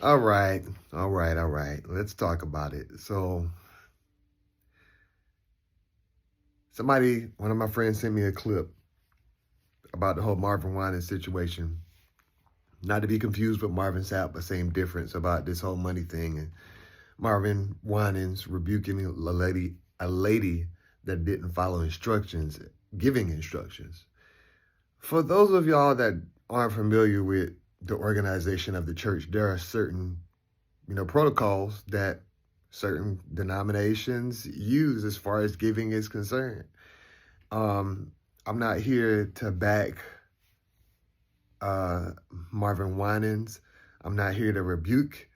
All right, all right. Let's talk about it. So, one of my friends sent me a clip about the whole Marvin Winans situation. Not to be confused with Marvin Sapp, but same difference about this whole money thing. And Marvin Winans rebuking a lady that didn't follow instructions, giving instructions. For those of y'all that aren't familiar with the organization of the church, there are certain protocols that certain denominations use as far as giving is concerned. I'm not here to back Marvin Winans. I'm not here to rebuke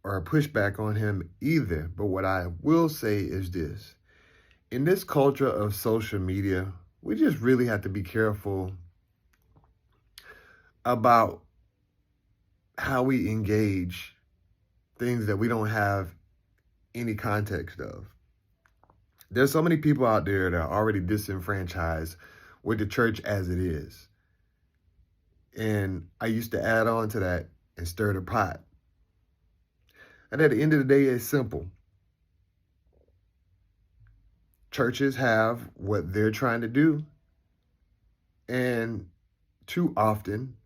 or push back on him either. But what I will say is this. In this culture of social media, we just really have to be careful about how we engage things that we don't have any context of. There's so many people out there that are already disenfranchised with the church as it is. And I used to add on to that and stir the pot. And at the end of the day, it's simple. Churches have what they're trying to do. And too often,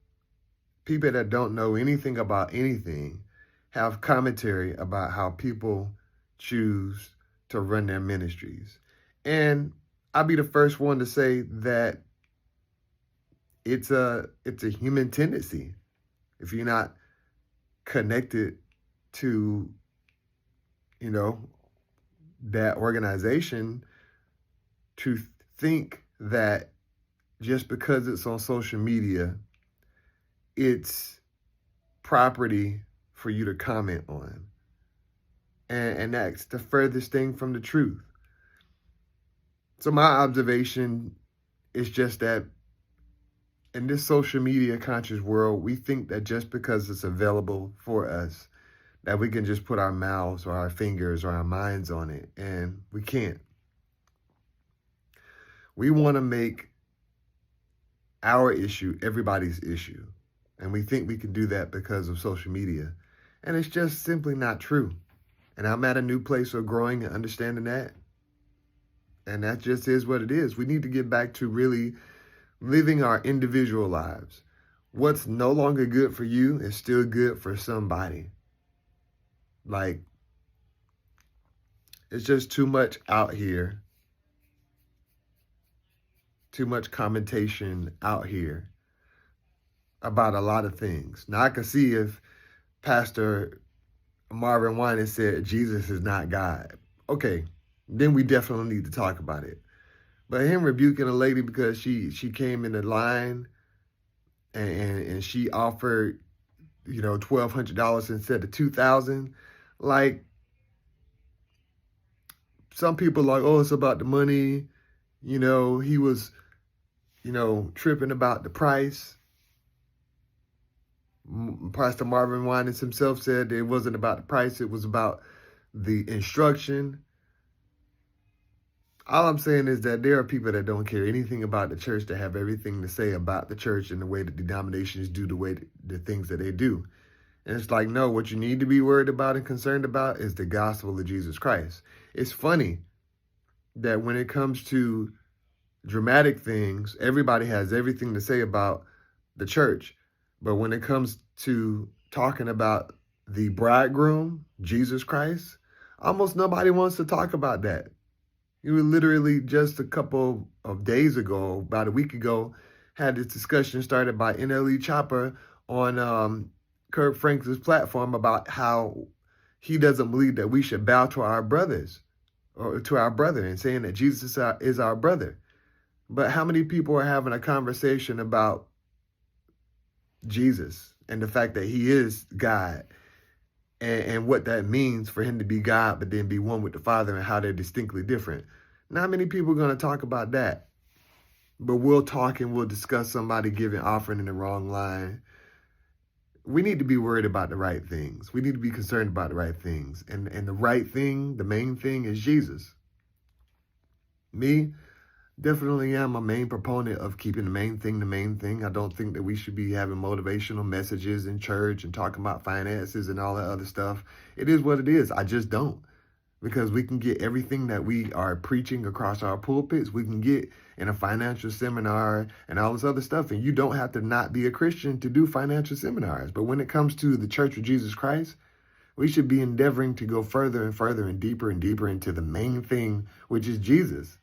people that don't know anything about anything have commentary about how people choose to run their ministries. And I'll be the first one to say that it's a human tendency. If you're not connected to, that organization, to think that just because it's on social media, it's property for you to comment on. And that's the furthest thing from the truth. So my observation is just that in this social media conscious world, we think that just because it's available for us, that we can just put our mouths or our fingers or our minds on it, and we can't. We want to make our issue everybody's issue, and we think we can do that because of social media, and it's just simply not true. And I'm at a new place of growing and understanding that, and that just is what it is. We need to get back to really living our individual lives. What's no longer good for you is still good for somebody. Like, it's just too much out here, too much commentation out here about a lot of things. Now, I can see if Pastor Marvin Winans said Jesus is not God. Okay, then we definitely need to talk about it. But him rebuking a lady because she came in the line and she offered, $1,200 instead of $2,000. Like, some people are like, oh, it's about the money. He was, tripping about the price. Pastor Marvin Winans himself said it wasn't about the price, it was about the instruction. All I'm saying is that there are people that don't care anything about the church that have everything to say about the church and the way that denominations do the things that they do. And it's like, no, what you need to be worried about and concerned about is the gospel of Jesus Christ. It's funny that when it comes to dramatic things, everybody has everything to say about the church. But when it comes to talking about the bridegroom, Jesus Christ, almost nobody wants to talk about that. You were literally just a couple of days ago, about a week ago, had this discussion started by NLE Chopper on Kirk Franklin's platform about how he doesn't believe that we should bow to our brothers or to our brother, and saying that Jesus is our brother. But how many people are having a conversation about Jesus and the fact that he is God and what that means for him to be God but then be one with the Father, and how they're distinctly different? Not many people are going to talk about that. But we'll talk and we'll discuss somebody giving offering in the wrong line. We need to be worried about the right things. We need to be concerned about the right things. And the right thing, the main thing, is Jesus. Me, Definitely am a main proponent of keeping the main thing the main thing. I don't think that we should be having motivational messages in church and talking about finances and all that other stuff. It is what it is. I just don't. Because we can get everything that we are preaching across our pulpits, we can get in a financial seminar and all this other stuff. And you don't have to not be a Christian to do financial seminars. But when it comes to the Church of Jesus Christ, we should be endeavoring to go further and further and deeper into the main thing, which is Jesus.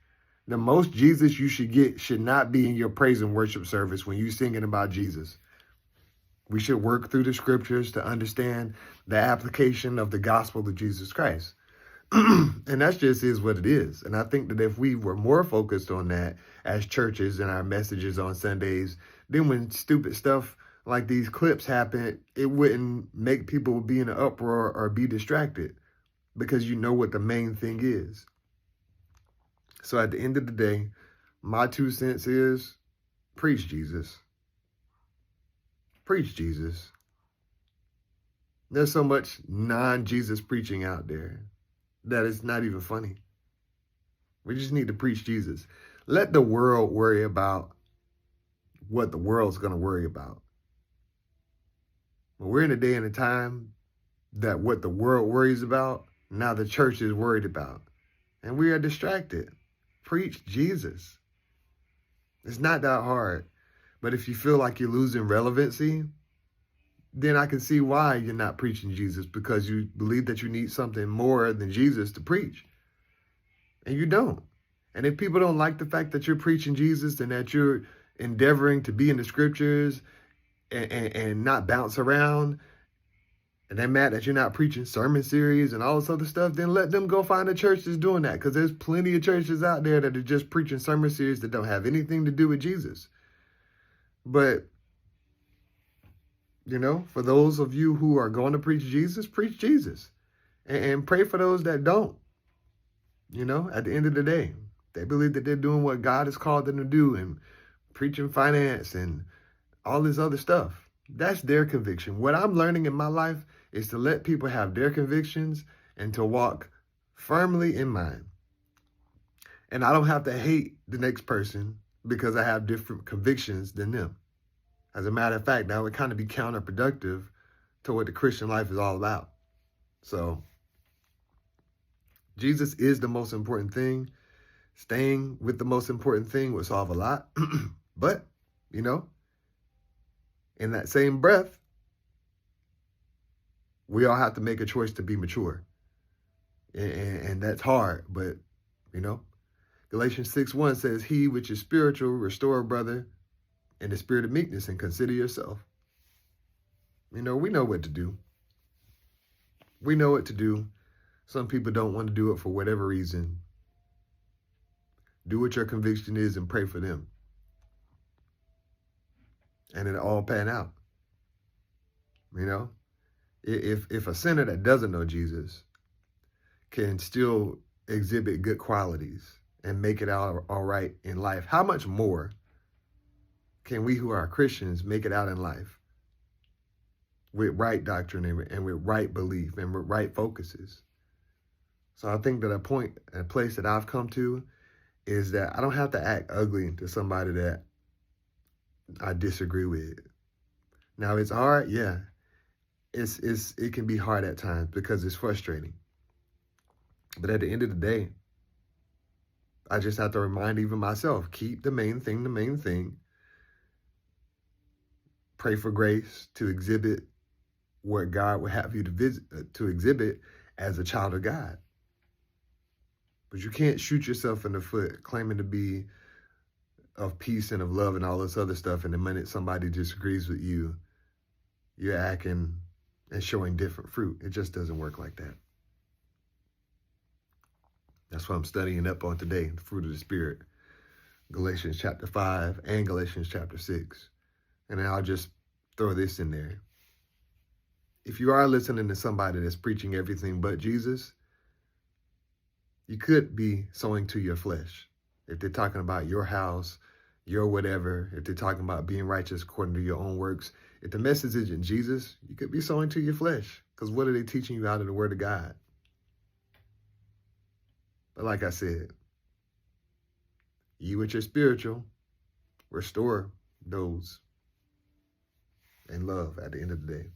The most Jesus you should get should not be in your praise and worship service when you're singing about Jesus. We should work through the scriptures to understand the application of the gospel of Jesus Christ. And that just is what it is. And I think that if we were more focused on that as churches and our messages on Sundays, then when stupid stuff like these clips happen, it wouldn't make people be in an uproar or be distracted because you know what the main thing is. So at the end of the day, my 2 cents is preach Jesus. Preach Jesus. There's so much non-Jesus preaching out there that it's not even funny. We just need to preach Jesus. Let the world worry about what the world's going to worry about. But we're in a day and a time that what the world worries about, now the church is worried about. And we are distracted. Preach Jesus. It's not that hard. But if you feel like you're losing relevancy, then I can see why you're not preaching Jesus, because you believe that you need something more than Jesus to preach. And you don't. And if people don't like the fact that you're preaching Jesus and that you're endeavoring to be in the scriptures and not bounce around, and they're mad that you're not preaching sermon series and all this other stuff, then let them go find a church that's doing that, because there's plenty of churches out there that are just preaching sermon series that don't have anything to do with Jesus. But, you know, for those of you who are going to preach Jesus and pray for those that don't. You know, at the end of the day, they believe that they're doing what God has called them to do and preaching finance and all this other stuff. That's their conviction. What I'm learning in my life is to let people have their convictions and to walk firmly in mine. And I don't have to hate the next person because I have different convictions than them. As a matter of fact, that would kind of be counterproductive to what the Christian life is all about. So Jesus is the most important thing. Staying with the most important thing would solve a lot. But, you know, in that same breath, we all have to make a choice to be mature. And that's hard. But, you know, Galatians 6:1 says, "He which is spiritual, restore a brother in the spirit of meekness and consider yourself." You know, we know what to do. We know what to do. Some people don't want to do it for whatever reason. Do what your conviction is and pray for them. And it'll all pan out. You know, if a sinner that doesn't know Jesus can still exhibit good qualities and make it out all right in life, how much more can we who are Christians make it out in life with right doctrine and with right belief and with right focuses? So I think that a place that I've come to is that I don't have to act ugly to somebody that I disagree with. Now, it's hard, yeah. It can be hard at times because it's frustrating. But at the end of the day, I just have to remind even myself, keep the main thing the main thing. Pray for grace to exhibit what God would have you to exhibit as a child of God. But you can't shoot yourself in the foot claiming to be of peace and of love and all this other stuff, and the minute somebody disagrees with you, you're acting and showing different fruit. It just doesn't work like that. That's what I'm studying up on today, the fruit of the Spirit. Galatians chapter 5 and Galatians chapter 6. And then I'll just throw this in there. If you are listening to somebody that's preaching everything but Jesus, you could be sowing to your flesh. If they're talking about your house, your whatever, if they're talking about being righteous according to your own works, if the message isn't Jesus, you could be sowing to your flesh. Because what are they teaching you out of the Word of God? But like I said, You with your spiritual, restore those in love at the end of the day.